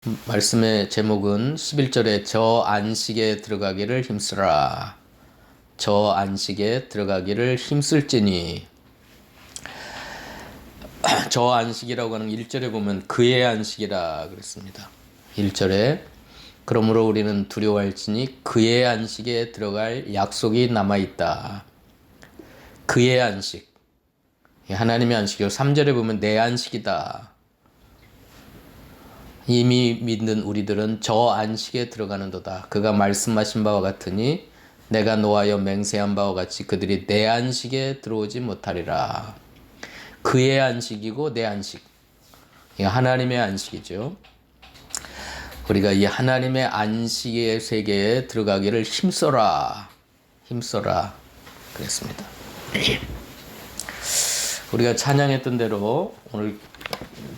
말씀의 제목은 11절에 저 안식에 들어가기를 힘쓰라. 저 안식에 들어가기를 힘쓸지니. 저 안식이라고 하는 1절에 보면 그의 안식이라 그랬습니다. 1절에 그러므로 우리는 두려워할지니 그의 안식에 들어갈 약속이 남아있다. 그의 안식, 하나님의 안식이요. 3절에 보면 내 안식이다. 이미 믿는 우리들은 저 안식에 들어가는도다. 그가 말씀하신 바와 같으니 내가 노하여 맹세한 바와 같이 그들이 내 안식에 들어오지 못하리라. 그의 안식이고 내 안식, 하나님의 안식이죠. 우리가 이 하나님의 안식의 세계에 들어가기를 힘써라 그랬습니다. 우리가 찬양했던 대로 오늘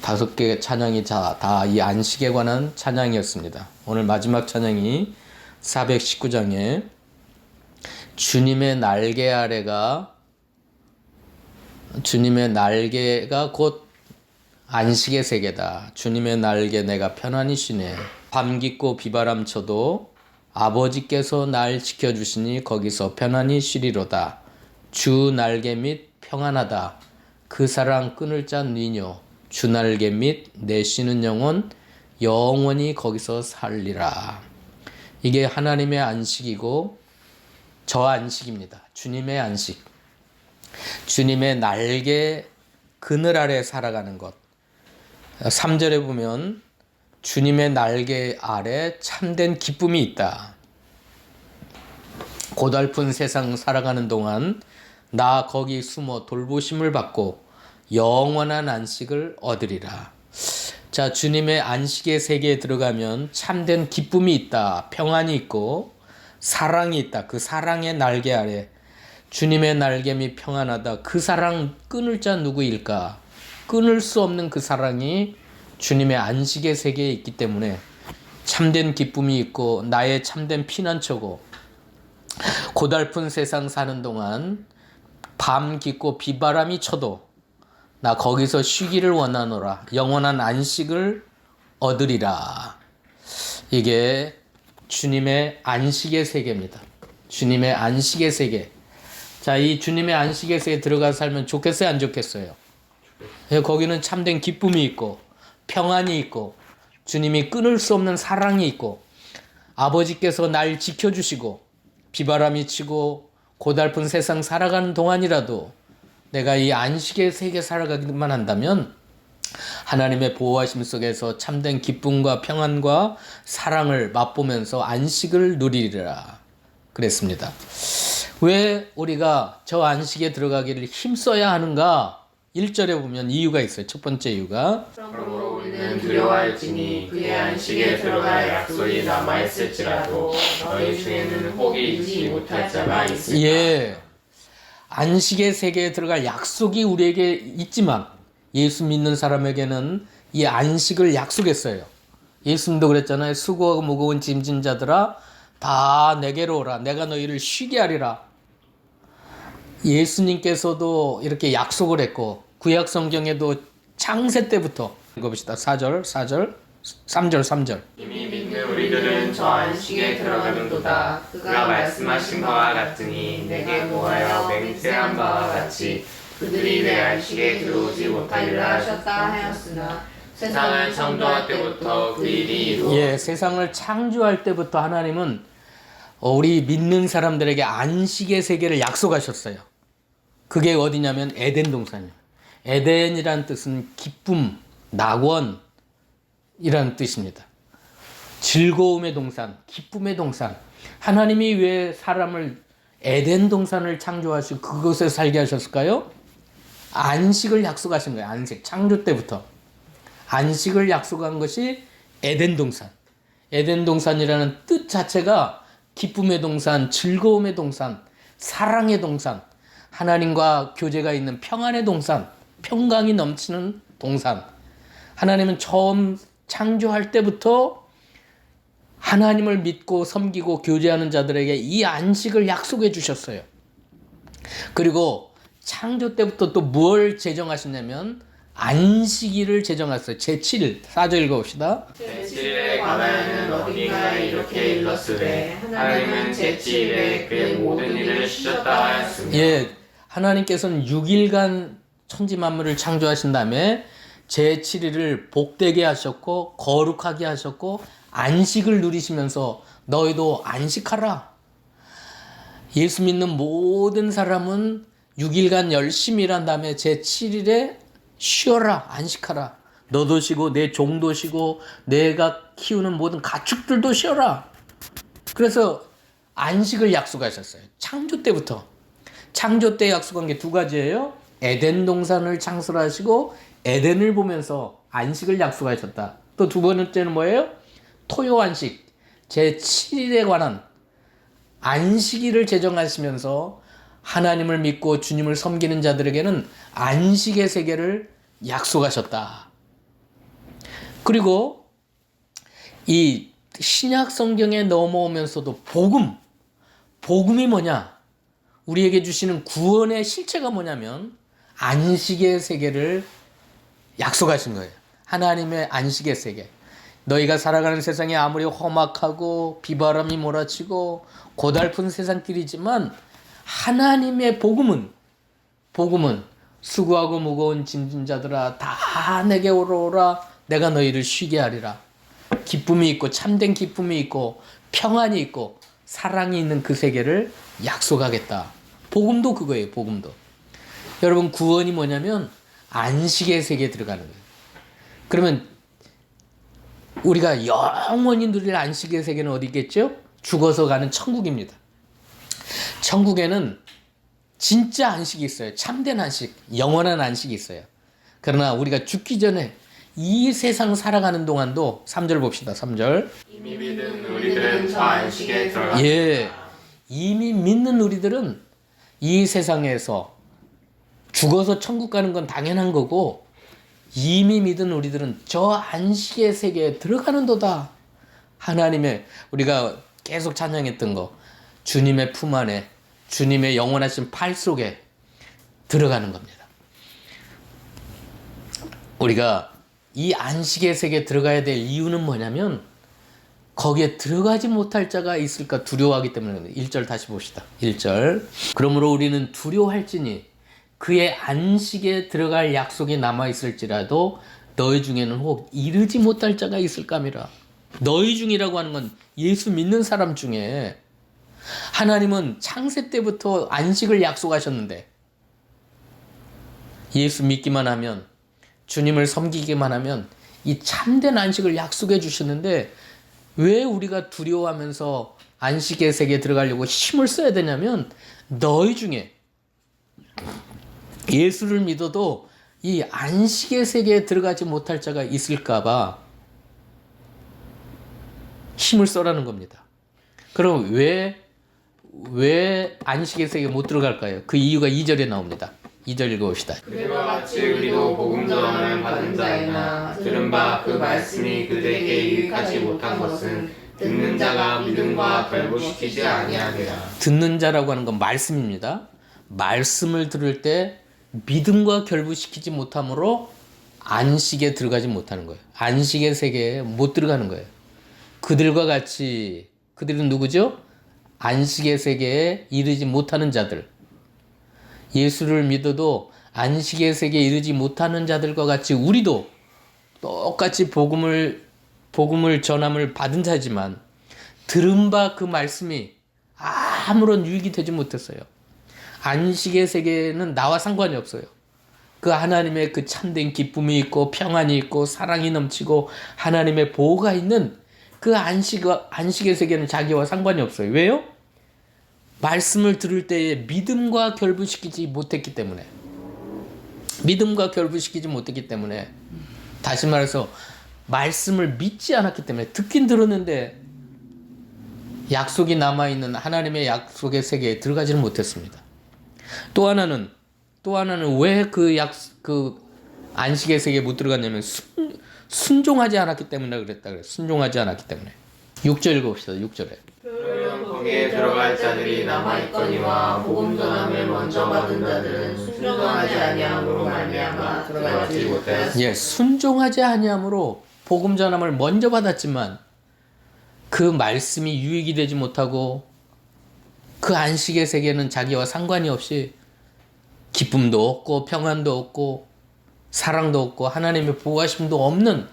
5개의 찬양이 다 이 안식에 관한 찬양이었습니다. 오늘 마지막 찬양이 419장에 주님의 날개 아래가, 주님의 날개가 곧 안식의 세계다. 주님의 날개 내가 편안히 쉬네. 밤 깊고 비바람 쳐도 아버지께서 날 지켜주시니 거기서 편안히 쉬리로다. 주 날개 및 평안하다. 그 사랑 끊을 자 니뇨. 주 날개 및 내 쉬는 영혼 영원히 거기서 살리라. 이게 하나님의 안식이고 저 안식입니다. 주님의 안식. 주님의 날개 그늘 아래 살아가는 것. 3절에 보면 주님의 날개 아래 참된 기쁨이 있다. 고달픈 세상 살아가는 동안 나 거기 숨어 돌보심을 받고 영원한 안식을 얻으리라. 자, 주님의 안식의 세계에 들어가면 참된 기쁨이 있다. 평안이 있고 사랑이 있다. 그 사랑의 날개 아래 주님의 날개미 평안하다. 그 사랑 끊을 자 누구일까? 끊을 수 없는 그 사랑이 주님의 안식의 세계에 있기 때문에 참된 기쁨이 있고 나의 참된 피난처고, 고달픈 세상 사는 동안 밤 깊고 비바람이 쳐도 나 거기서 쉬기를 원하노라. 영원한 안식을 얻으리라. 이게 주님의 안식의 세계입니다. 주님의 안식의 세계. 자, 이 주님의 안식의 세계에 들어가서 살면 좋겠어요, 안 좋겠어요? 거기는 참된 기쁨이 있고 평안이 있고 주님이 끊을 수 없는 사랑이 있고 아버지께서 날 지켜주시고 비바람이 치고 고달픈 세상 살아가는 동안이라도 내가 이 안식의 세계 살아가기만 한다면 하나님의 보호하심 속에서 참된 기쁨과 평안과 사랑을 맛보면서 안식을 누리리라 그랬습니다. 왜 우리가 저 안식에 들어가기를 힘써야 하는가? 1절에 보면 이유가 있어요. 첫 번째 이유가 그러므로 우리는 두려워할지니 그의 안식에 들어갈 약속이 남아있을지라도 너희 중에는 혹이 잊지 못할 자가 있으리라. 예, 안식의 세계에 들어갈 약속이 우리에게 있지만 예수 믿는 사람에게는 이 안식을 약속했어요. 예수님도 그랬잖아요. 수고하고 무거운 짐진 자들아 다 내게로 오라. 내가 너희를 쉬게 하리라. 예수님께서도 이렇게 약속을 했고 구약 성경에도 창세 때부터 읽어봅시다. 4절 3절 이미 믿는 우리들은 저 안식에 들어가는도다. 그가 말씀하신 바와 같으니 내게 노하여 맹세한 바와 같이 그들이 내 안식에 들어오지 못하리라 하셨다 하였으나 세상을 창조할 때부터 그 일이 이루어 예, 세상을 창조할 때부터 하나님은 우리 믿는 사람들에게 안식의 세계를 약속하셨어요. 그게 어디냐면 에덴 동산이에요. 에덴이란 뜻은 기쁨, 낙원이라는 뜻입니다. 즐거움의 동산, 기쁨의 동산. 하나님이 왜 사람을 에덴 동산을 창조하시고 그곳에 살게 하셨을까요? 안식을 약속하신 거예요. 안식, 창조 때부터. 안식을 약속한 것이 에덴 동산. 에덴 동산이라는 뜻 자체가 기쁨의 동산, 즐거움의 동산, 사랑의 동산, 하나님과 교제가 있는 평안의 동산, 평강이 넘치는 동산. 하나님은 처음 창조할 때부터 하나님을 믿고 섬기고 교제하는 자들에게 이 안식을 약속해 주셨어요. 그리고 창조 때부터 또 뭘 제정하셨냐면 안식일을 제정하였어요. 제7일 4절 읽어봅시다. 제7일에 관하여는 어딘가에 이렇게 일렀으되 하나님은 제7일에 그의 모든 일을 쉬셨다 하였습니다. 예, 하나님께서는 6일간 천지 만물을 창조하신 다음에 제7일을 복되게 하셨고 거룩하게 하셨고 안식을 누리시면서 너희도 안식하라. 예수 믿는 모든 사람은 6일간 열심히 일한 다음에 제7일에 쉬어라, 안식하라. 너도 쉬고 내 종도 쉬고 내가 키우는 모든 가축들도 쉬어라. 그래서 안식을 약속하셨어요. 창조 때부터. 창조 때 약속한 게 두 가지예요. 에덴 동산을 창설하시고 에덴을 보면서 안식을 약속하셨다. 또 두 번째는 뭐예요? 토요 안식. 제7일에 관한 안식일을 제정하시면서 하나님을 믿고 주님을 섬기는 자들에게는 안식의 세계를 약속하셨다. 그리고 이 신약 성경에 넘어오면서도 복음이 뭐냐? 우리에게 주시는 구원의 실체가 뭐냐면 안식의 세계를 약속하신 거예요. 하나님의 안식의 세계. 너희가 살아가는 세상이 아무리 험악하고 비바람이 몰아치고 고달픈 세상길이지만 하나님의 복음은 수고하고 무거운 짐진 자들아 다 내게 오라 내가 너희를 쉬게 하리라. 기쁨이 있고 참된 기쁨이 있고 평안이 있고 사랑이 있는 그 세계를 약속하겠다. 복음도 그거예요. 복음도. 여러분 구원이 뭐냐면 안식의 세계에 들어가는 거예요. 그러면 우리가 영원히 누릴 안식의 세계는 어디 있겠죠? 죽어서 가는 천국입니다. 천국에는 진짜 안식이 있어요. 참된 안식, 영원한 안식이 있어요. 그러나 우리가 죽기 전에 이 세상 살아가는 동안도 3절 봅시다. 3절. 이미 믿은 우리들은 저 안식에 들어가. 예, 이미 믿는 우리들은 이 세상에서 죽어서 천국 가는 건 당연한 거고 이미 믿은 우리들은 저 안식의 세계에 들어가는도다. 하나님의 우리가 계속 찬양했던 거 주님의 품 안에 주님의 영원하신 팔 속에 들어가는 겁니다. 우리가 이 안식의 세계에 들어가야 될 이유는 뭐냐면 거기에 들어가지 못할 자가 있을까 두려워하기 때문에 1절 다시 봅시다. 1절. 그러므로 우리는 두려워할지니 그의 안식에 들어갈 약속이 남아있을지라도 너희 중에는 혹 이르지 못할 자가 있을까미라. 너희 중이라고 하는 건 예수 믿는 사람 중에 하나님은 창세 때부터 안식을 약속하셨는데 예수 믿기만 하면 주님을 섬기기만 하면 이 참된 안식을 약속해 주셨는데 왜 우리가 두려워하면서 안식의 세계에 들어가려고 힘을 써야 되냐면 너희 중에 예수를 믿어도 이 안식의 세계에 들어가지 못할 자가 있을까봐 힘을 써라는 겁니다. 그럼 왜 안식의 세계에 못 들어갈까요? 그 이유가 2절에 나옵니다. 2절 읽어봅시다. 그들과 같이 우리도 복음 전하는 받은 자이나 들은 바 그 말씀이 그들에게 유익하지 못한 것은 듣는 자가 믿음과 결부시키지 아니하니라. 듣는 자라고 하는 건 말씀입니다. 말씀을 들을 때 믿음과 결부시키지 못함으로 안식에 들어가지 못하는 거예요. 안식의 세계에 못 들어가는 거예요. 그들과 같이 그들은 누구죠? 안식의 세계에 이르지 못하는 자들. 예수를 믿어도 안식의 세계에 이르지 못하는 자들과 같이 우리도 똑같이 복음을 전함을 받은 자지만 들은 바 그 말씀이 아무런 유익이 되지 못했어요. 안식의 세계는 나와 상관이 없어요. 그 하나님의 그 참된 기쁨이 있고 평안이 있고 사랑이 넘치고 하나님의 보호가 있는 그 안식의 세계는 자기와 상관이 없어요. 왜요? 말씀을 들을 때에 믿음과 결부시키지 못했기 때문에. 다시 말해서 말씀을 믿지 않았기 때문에 듣긴 들었는데 약속이 남아있는 하나님의 약속의 세계에 들어가지는 못했습니다. 또 하나는 왜 그 안식의 세계에 못 들어갔냐면 순종하지 않았기 때문에 그랬다 그래요. 순종하지 않았기 때문에. 6절 읽어봅시다. 6절에. 거기에 들어갈 자들이 남아있거니와 복음 전함을 먼저 받은 자들은 순종하지 아니함으로 말미암아 들어가지 못하였으니 예, 순종하지 아니함으로 복음 전함을 먼저 받았지만 그 말씀이 유익이 되지 못하고 그 안식의 세계는 자기와 상관이 없이 기쁨도 없고 평안도 없고 사랑도 없고 하나님의 보호하심도 없는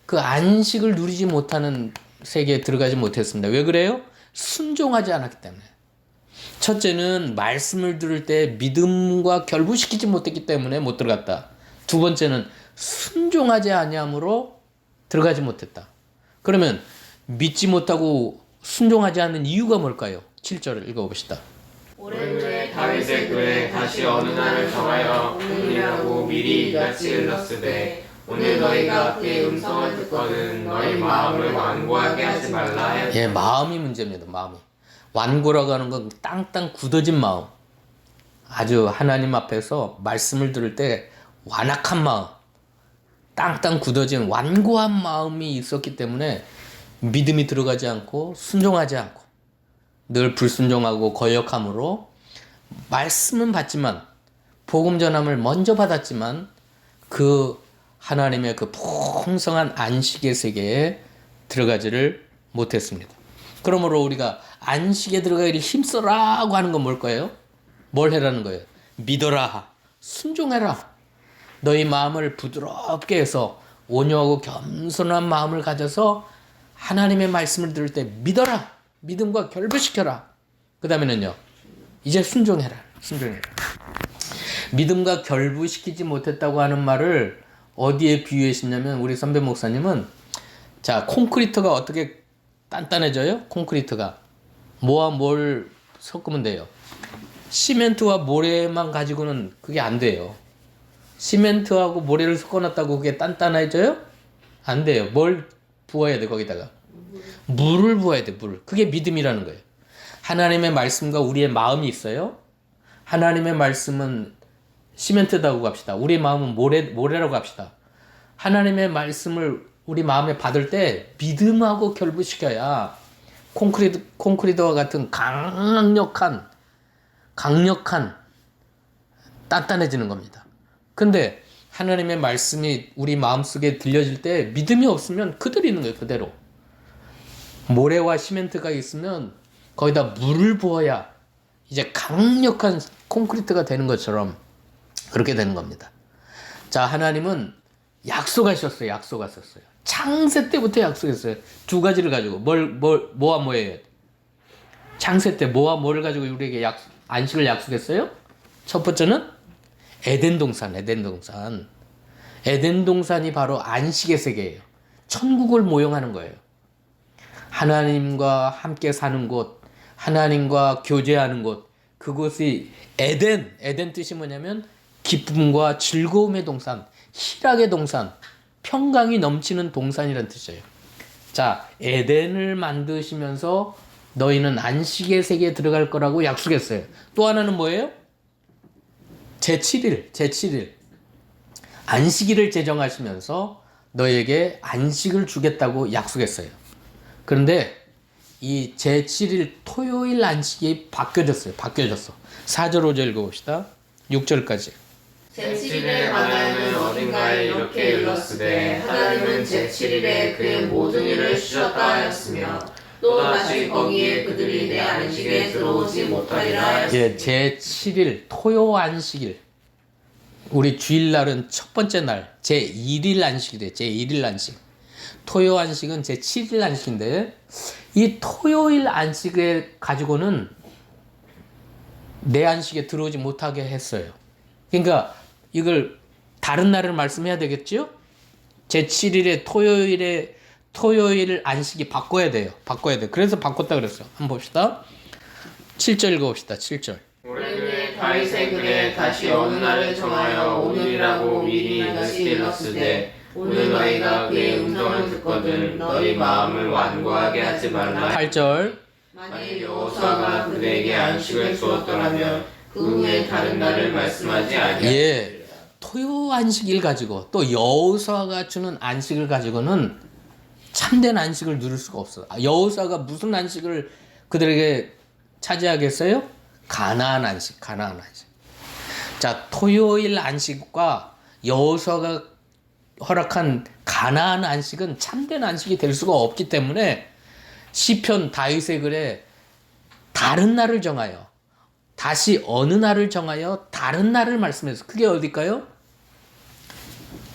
그 안식을 누리지 못하는 세계에 들어가지 못했습니다. 왜 그래요? 순종하지 않았기 때문에. 첫째는 말씀을 들을 때 믿음과 결부시키지 못했기 때문에 못 들어갔다. 두 번째는 순종하지 아니함으로 들어가지 못했다. 그러면 믿지 못하고 순종하지 않는 이유가 뭘까요? 7절을 읽어봅시다. 오랜 다윗의 글에 다시 어느 날을 정하여 오늘이라고 미리 이같이 일렀으되 오늘 너희가 그의 음성을 듣거든 너희 마음을 완고하게 하지 말라 하였다. 예, 마음이 문제입니다. 마음이. 완고라고 하는 건 땅땅 굳어진 마음. 아주 하나님 앞에서 말씀을 들을 때 완악한 마음, 땅땅 굳어진 완고한 마음이 있었기 때문에 믿음이 들어가지 않고 순종하지 않고 늘 불순종하고 거역함으로 말씀은 받지만 복음 전함을 먼저 받았지만 그 하나님의 그 풍성한 안식의 세계에 들어가지를 못했습니다. 그러므로 우리가 안식에 들어가기를 힘써라고 하는 건 뭘까요? 뭘 해라는 거예요? 믿어라, 순종해라. 너희 마음을 부드럽게 해서 온유하고 겸손한 마음을 가져서 하나님의 말씀을 들을 때 믿어라. 믿음과 결부시켜라. 그 다음에는요. 이제 순종해라. 순종해라. 믿음과 결부시키지 못했다고 하는 말을 어디에 비유했냐면 우리 선배 목사님은 자 콘크리트가 어떻게 단단해져요? 콘크리트가 뭐와 뭘 섞으면 돼요? 시멘트와 모래만 가지고는 그게 안 돼요. 시멘트하고 모래를 섞어놨다고 그게 단단해져요? 안 돼요. 뭘 부어야 돼 거기다가? 물을 부어야 돼. 물. 그게 믿음이라는 거예요. 하나님의 말씀과 우리의 마음이 있어요. 하나님의 말씀은 시멘트다고 합시다. 우리 마음은 모래라고 합시다. 하나님의 말씀을 우리 마음에 받을 때 믿음하고 결부시켜야 콘크리트와 같은 강력한 단단해지는 겁니다. 근데 하나님의 말씀이 우리 마음속에 들려질 때 믿음이 없으면 그대로 있는 거예요. 그대로. 모래와 시멘트가 있으면 거기다 물을 부어야 이제 강력한 콘크리트가 되는 것처럼 그렇게 되는 겁니다. 자, 하나님은 약속하셨어요. 약속하셨어요. 창세 때부터 약속했어요. 두 가지를 가지고 뭐와 뭐예요? 창세 때 뭐와 뭐를 가지고 우리에게 안식을 약속했어요? 첫 번째는 에덴 동산. 에덴 동산이 바로 안식의 세계예요. 천국을 모형하는 거예요. 하나님과 함께 사는 곳, 하나님과 교제하는 곳, 그곳이 에덴 뜻이 뭐냐면 기쁨과 즐거움의 동산, 희락의 동산, 평강이 넘치는 동산이라는 뜻이에요. 자, 에덴을 만드시면서 너희는 안식의 세계에 들어갈 거라고 약속했어요. 또 하나는 뭐예요? 제7일 안식일을 제정하시면서 너에게 안식을 주겠다고 약속했어요. 그런데 이 제7일 토요일 안식이 바뀌어졌어. 4절 5절 읽어봅시다. 6절까지. 제7일에 관하여는 어딘가에 이렇게 일렀으되 하나님은 제7일에 그의 모든 일을 쉬셨다 하였으며 또다시 거기에 그들이 내 안식에 들어오지 못하리라 하였으니 예, 제7일 토요 안식일. 우리 주일날은 첫 번째 날 제1일 안식이래요. 제1일 안식. 토요 안식은 제7일 안식인데 이 토요일 안식에 가지고는 내 안식에 들어오지 못하게 했어요. 그러니까 이걸 다른 날을 말씀해야 되겠죠? 제7일에 토요일 안식이 바꿔야 돼요. 그래서 바꿨다 그랬어요. 한번 봅시다. 7절 읽어봅시다. 7절. 오래전에 다윗의 글에 다시 어느 날을 정하여 오늘이라고 미리 이같이 일렀으되 오늘 너희가 그의 음성을 듣거든 너희 마음을 완고하게 하지 말라. 8절. 만일 여호수아가 그들에게 안식을 주었더라면 그 후에 다른 날을 말씀하지 아니하리라. 예. 토요 안식일 가지고 또 여호수아가 주는 안식을 가지고는 참된 안식을 누릴 수가 없어. 여호수아가 무슨 안식을 그들에게 차지하겠어요? 가나안 안식. 자, 토요일 안식과 여호수아가 허락한 가나안 안식은 참된 안식이 될 수가 없기 때문에 시편 다윗의 글에 다른 날을 정하여, 다시 어느 날을 정하여 다른 날을 말씀해서, 그게 어딜까요?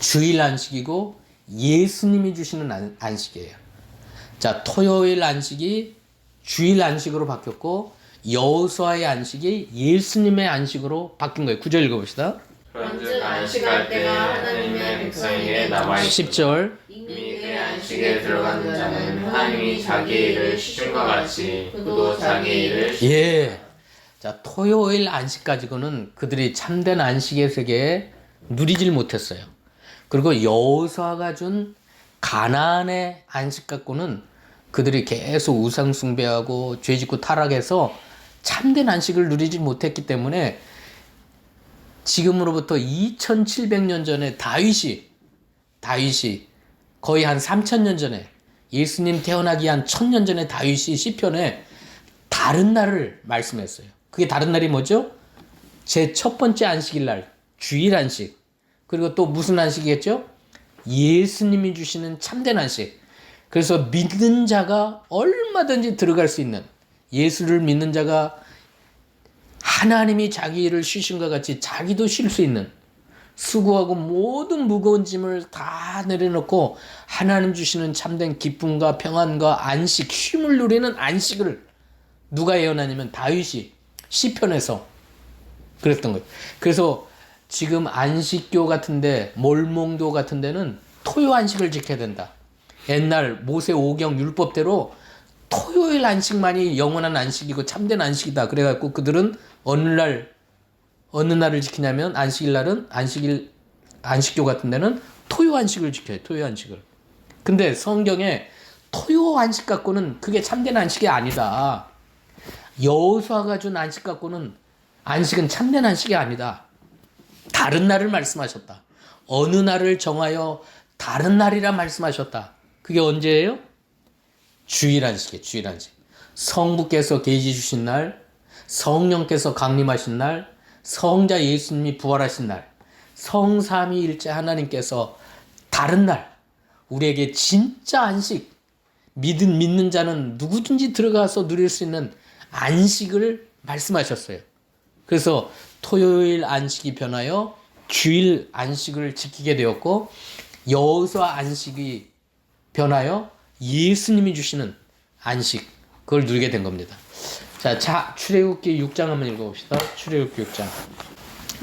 주일 안식이고 예수님이 주시는 안식이에요. 자, 토요일 안식이 주일 안식으로 바뀌었고 여호수아의 안식이 예수님의 안식으로 바뀐 거예요. 9절 읽어봅시다. 그런즉 안식할 때가 하나님의 백성에게 남아있으니 10절 이미 그의 안식에 들어가는 자는 하나님이 자기의 일을 쉬준과 같이 그도 자기의 일을 예. 자, 토요일 안식 가지고는 그들이 참된 안식의 세계에 누리질 못했어요. 그리고 여호수아가 준 가나안의 안식 갖고는 그들이 계속 우상 숭배하고 죄짓고 타락해서 참된 안식을 누리지 못했기 때문에 지금으로부터 2700년 전에 다윗이 거의 한 3000년 전에, 예수님 태어나기 한 1000년 전에 다윗이 시편에 다른 날을 말씀했어요. 그게 다른 날이 뭐죠? 제 첫 번째 안식일 날, 주일 안식. 그리고 또 무슨 안식이겠죠? 예수님이 주시는 참된 안식. 그래서 믿는 자가 얼마든지 들어갈 수 있는, 예수를 믿는 자가 하나님이 자기 일을 쉬신과 같이 자기도 쉴 수 있는, 수고하고 모든 무거운 짐을 다 내려놓고 하나님 주시는 참된 기쁨과 평안과 안식, 쉼을 누리는 안식을 누가 예언하냐면 다윗이 시편에서 그랬던 거예요. 그래서 지금 안식교 같은데, 몰몽도 같은 데는 토요 안식을 지켜야 된다. 옛날 모세 오경 율법대로 토요일 안식만이 영원한 안식이고 참된 안식이다. 그래갖고 그들은 어느 날을 지키냐면 안식일 날은 안식교 같은 데는 토요 안식을 지켜요. 토요 안식을. 근데 성경에 토요 안식 갖고는 그게 참된 안식이 아니다. 여호수아가 준 안식 갖고는 안식은 참된 안식이 아니다. 다른 날을 말씀하셨다. 어느 날을 정하여 다른 날이라 말씀하셨다. 그게 언제예요? 주일 안식이에요. 주일 안식. 성부께서 계시 주신 날, 성령께서 강림하신 날, 성자 예수님이 부활하신 날, 성삼위일체 하나님께서 다른 날, 우리에게 진짜 안식, 믿는 자는 누구든지 들어가서 누릴 수 있는 안식을 말씀하셨어요. 그래서 토요일 안식이 변하여 주일 안식을 지키게 되었고, 여호수아 안식이 변하여 예수님이 주시는 안식, 그걸 누리게 된 겁니다. 자, 출애굽기 6장 한번 읽어봅시다. 출애굽기 6장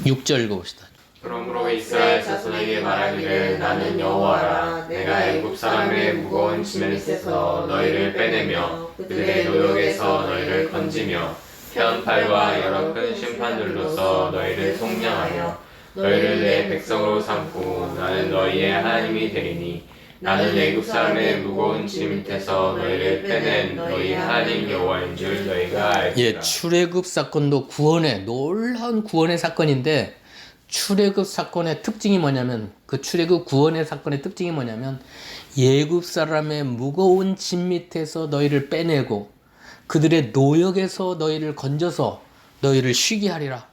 6절 읽어봅시다. 그러므로 이스라엘 자손에게 말하기를 나는 여호와라. 내가 애굽 사람의 무거운 짐 밑에서 너희를 빼내며 그들의 노역에서 너희를 건지며 편팔과 여러 큰 심판들로서 너희를 속량하여 너희를 내 백성으로 삼고 나는 너희의 하나님이 되리니 나는 애굽 사람의 무거운 짐 밑에서 너희를 빼낸 너희 하나님 여호와인 줄 너희가 알지라. 예, 출애굽 사건도 놀라운 구원의 사건인데, 출애굽 사건의 특징이 뭐냐면, 그 출애굽 구원의 사건의 특징이 뭐냐면, 애굽 사람의 무거운 짐 밑에서 너희를 빼내고 그들의 노역에서 너희를 건져서 너희를 쉬게 하리라.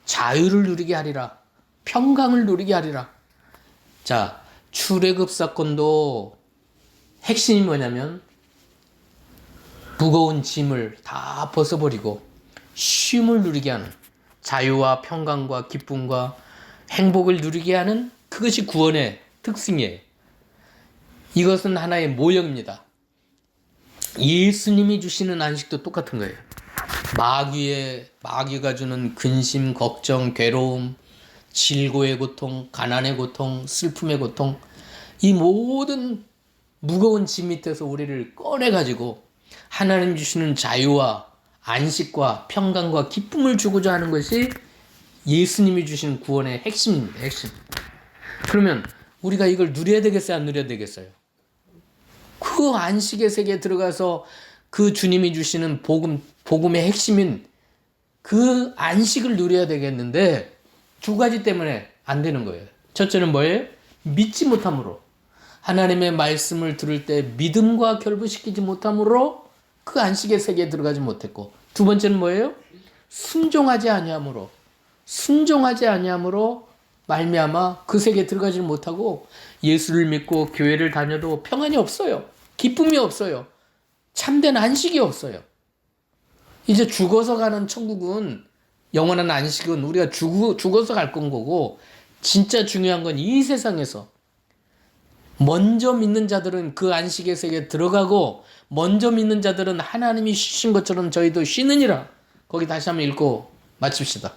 자유를 누리게 하리라. 평강을 누리게 하리라. 자, 출애굽 사건도 핵심이 뭐냐면 무거운 짐을 다 벗어버리고 쉼을 누리게 하는, 자유와 평강과 기쁨과 행복을 누리게 하는, 그것이 구원의 특징이에요. 이것은 하나의 모형입니다. 예수님이 주시는 안식도 똑같은 거예요. 마귀가 주는 근심, 걱정, 괴로움, 질고의 고통, 가난의 고통, 슬픔의 고통, 이 모든 무거운 짐 밑에서 우리를 꺼내가지고 하나님 주시는 자유와 안식과 평강과 기쁨을 주고자 하는 것이 예수님이 주시는 구원의 핵심입니다. 핵심. 그러면 우리가 이걸 누려야 되겠어요? 안 누려야 되겠어요? 그 안식의 세계에 들어가서 그 주님이 주시는 복음의 핵심인 그 안식을 누려야 되겠는데, 두 가지 때문에 안 되는 거예요. 첫째는 뭐예요? 믿지 못함으로. 하나님의 말씀을 들을 때 믿음과 결부시키지 못함으로 그 안식의 세계에 들어가지 못했고, 두 번째는 뭐예요? 순종하지 아니함으로 말미암아 그 세계에 들어가지 못하고 예수를 믿고 교회를 다녀도 평안이 없어요. 기쁨이 없어요. 참된 안식이 없어요. 이제 죽어서 가는 천국은, 영원한 안식은 우리가 죽어서 갈 건 거고, 진짜 중요한 건 이 세상에서 먼저 믿는 자들은 그 안식의 세계에 들어가고, 먼저 믿는 자들은 하나님이 쉬신 것처럼 저희도 쉬느니라. 거기 다시 한번 읽고 마칩시다.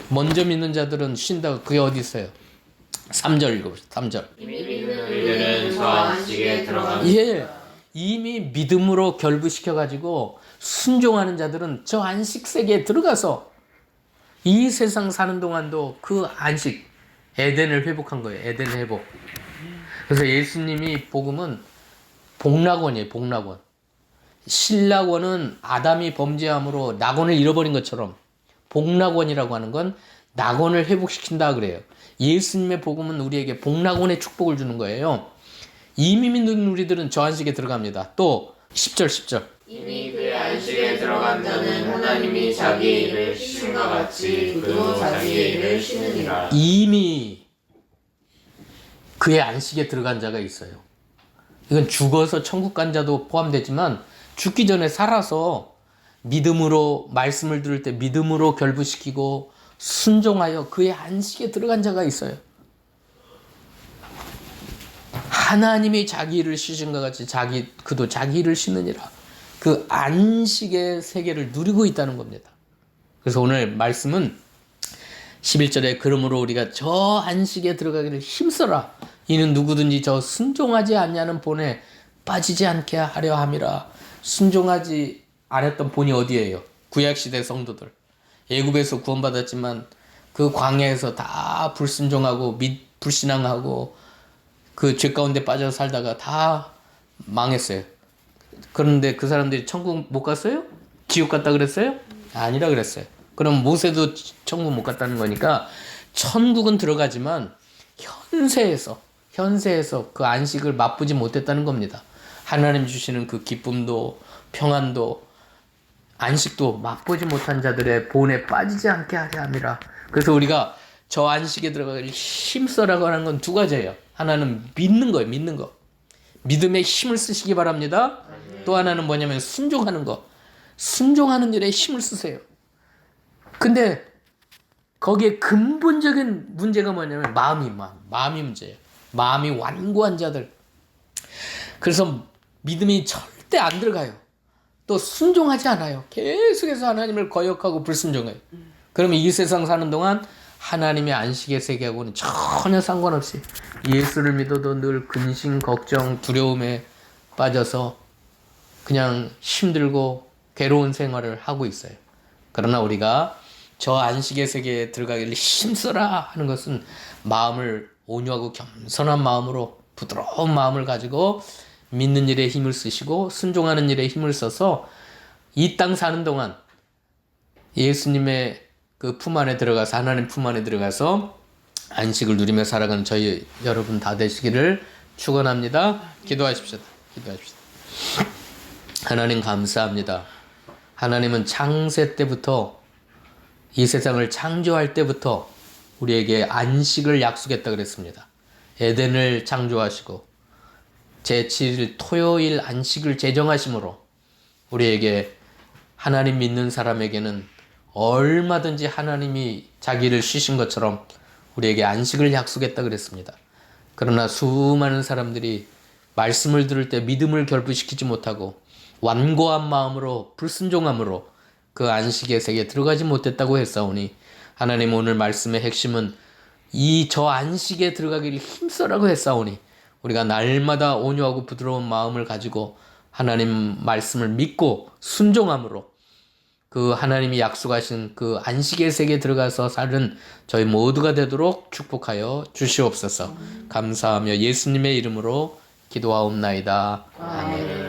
먼저 믿는 자들은 쉰다. 그게 어디 있어요? 3절 읽어봅시다. 3절. 이미 믿는 우리들은 저 안식에 들어갑니다. 예, 이미 믿음으로 결부시켜가지고 순종하는 자들은 저 안식 세계에 들어가서 이 세상 사는 동안도 그 안식, 에덴을 회복한 거예요. 에덴 회복. 그래서 예수님이 복음은 복락원이에요. 복락원. 신락원은 아담이 범죄함으로 낙원을 잃어버린 것처럼, 복락원이라고 하는 건 낙원을 회복시킨다 그래요. 예수님의 복음은 우리에게 복락원의 축복을 주는 거예요. 이미 믿는 우리들은 저 안식에 들어갑니다. 또 10절. 이미 그의 안식에 들어간 자는 하나님이 자기의 일을 쉬신 것 같이 그도 자기의 일을 쉬느니라. 이미 그의 안식에 들어간 자가 있어요. 이건 죽어서 천국 간 자도 포함되지만, 죽기 전에 살아서 믿음으로 말씀을 들을 때 믿음으로 결부시키고 순종하여 그의 안식에 들어간 자가 있어요. 하나님이 자기 일을 쉬신 것 같이 그도 자기 일을 쉬느니라. 그 안식의 세계를 누리고 있다는 겁니다. 그래서 오늘 말씀은 11절에 그러므로 우리가 저 안식에 들어가기를 힘써라. 이는 누구든지 저 순종하지 않냐는 본에 빠지지 않게 하려 함이라. 순종하지 않았던 본이 어디예요? 구약시대 성도들. 애굽에서 구원받았지만 그 광야에서 다 불순종하고 불신앙하고 그 죄 가운데 빠져 살다가 다 망했어요. 그런데 그 사람들이 천국 못 갔어요? 지옥 갔다 그랬어요? 아니라 그랬어요. 그럼 모세도 천국 못 갔다는 거니까 천국은 들어가지만 현세에서 그 안식을 맛보지 못했다는 겁니다. 하나님 주시는 그 기쁨도 평안도 안식도 맛보지 못한 자들의 본에 빠지지 않게 하려 함이라. 그래서 우리가 저 안식에 들어가기를 힘써라고 하는 건 두 가지예요. 하나는 믿는 거예요. 믿는 거. 믿음에 힘을 쓰시기 바랍니다. 또 하나는 뭐냐면 순종하는 거. 순종하는 일에 힘을 쓰세요. 근데 거기에 근본적인 문제가 뭐냐면 마음이 문제예요. 마음이 완고한 자들. 그래서 믿음이 절대 안 들어가요. 또 순종하지 않아요. 계속해서 하나님을 거역하고 불순종해요. 그러면 이 세상 사는 동안 하나님의 안식의 세계하고는 전혀 상관없이 예수를 믿어도 늘 근심, 걱정, 두려움에 빠져서 그냥 힘들고 괴로운 생활을 하고 있어요. 그러나 우리가 저 안식의 세계에 들어가기를 힘써라 하는 것은 마음을 온유하고 겸손한 마음으로, 부드러운 마음을 가지고 믿는 일에 힘을 쓰시고 순종하는 일에 힘을 써서 이 땅 사는 동안 예수님의 그 품 안에 들어가서, 하나님 품 안에 들어가서 안식을 누리며 살아가는 저희 여러분 다 되시기를 축원합니다. 기도하십시다. 하나님 감사합니다. 하나님은 창세 때부터, 이 세상을 창조할 때부터 우리에게 안식을 약속했다 그랬습니다. 에덴을 창조하시고 제7일 토요일 안식을 제정하심으로 우리에게, 하나님 믿는 사람에게는 얼마든지 하나님이 자기를 쉬신 것처럼 우리에게 안식을 약속했다 그랬습니다. 그러나 수많은 사람들이 말씀을 들을 때 믿음을 결부시키지 못하고 완고한 마음으로 불순종함으로 그 안식의 세계에 들어가지 못했다고 했사오니, 하나님 오늘 말씀의 핵심은 저 안식에 들어가기를 힘써라고 했사오니, 우리가 날마다 온유하고 부드러운 마음을 가지고 하나님 말씀을 믿고 순종함으로 그 하나님이 약속하신 그 안식의 세계에 들어가서 사는 저희 모두가 되도록 축복하여 주시옵소서. 감사하며 예수님의 이름으로 기도하옵나이다. 아멘.